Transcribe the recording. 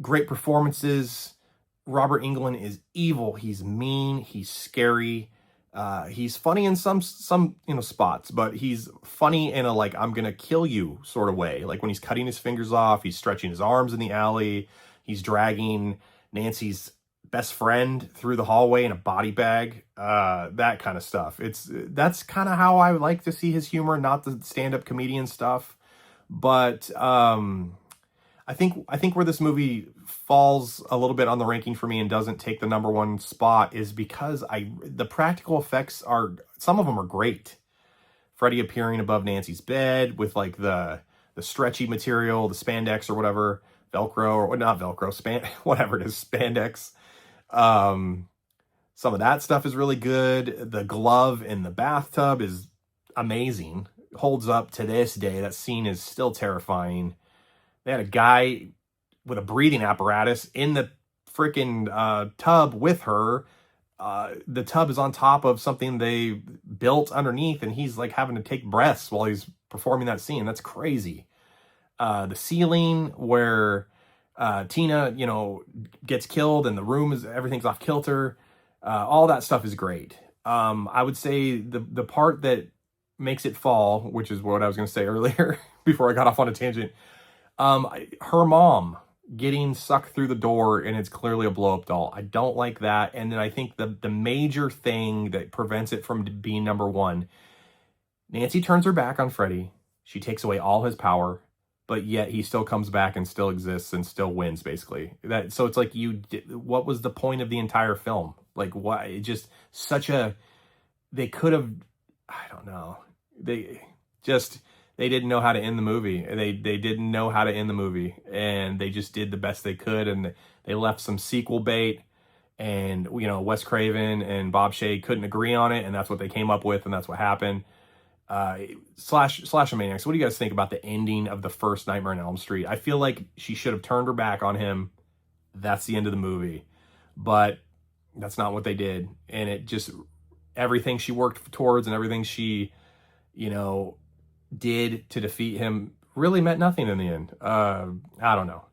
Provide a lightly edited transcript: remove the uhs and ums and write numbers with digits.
Great performances. Robert Englund is evil. He's mean. He's scary. He's funny in some spots, but he's funny in a like I'm gonna kill you sort of way. Like when he's cutting his fingers off, he's stretching his arms in the alley, he's dragging Nancy's best friend through the hallway in a body bag. That kind of stuff. That's kind of how I like to see his humor, not the stand-up comedian stuff. But I think where this movie falls a little bit on the ranking for me and doesn't take the number one spot is because the practical effects are, some of them are great. Freddy appearing above Nancy's bed with like the stretchy material, the spandex or whatever, Velcro or not Velcro, whatever it is, spandex. Some of that stuff is really good. The glove in the bathtub is amazing. Holds up to this day. That scene is still terrifying. They had a guy with a breathing apparatus in the freaking tub with her. The tub is on top of something they built underneath, and he's like having to take breaths while he's performing that scene. That's crazy. The ceiling where Tina, gets killed and the room everything's off kilter. All that stuff is great. I would say the part that makes it fall, which is what I was going to say earlier before I got off on a tangent, her mom getting sucked through the door and it's clearly a blow-up doll. I don't like that. And then I think the major thing that prevents it from being number one, Nancy turns her back on Freddy. She takes away all his power, but yet he still comes back and still exists and still wins, basically. So it's like, what was the point of the entire film? Like, why? It just they could have, I don't know. They didn't know how to end the movie. They didn't know how to end the movie, and they just did the best they could, and they left some sequel bait, and Wes Craven and Bob Shaye couldn't agree on it, and that's what they came up with, and that's what happened. Slasher Maniacs, what do you guys think about the ending of the first Nightmare on Elm Street? I feel like she should have turned her back on him. That's the end of the movie, but that's not what they did, and it just, everything she worked towards and everything she, did to defeat him really meant nothing in the end. I don't know.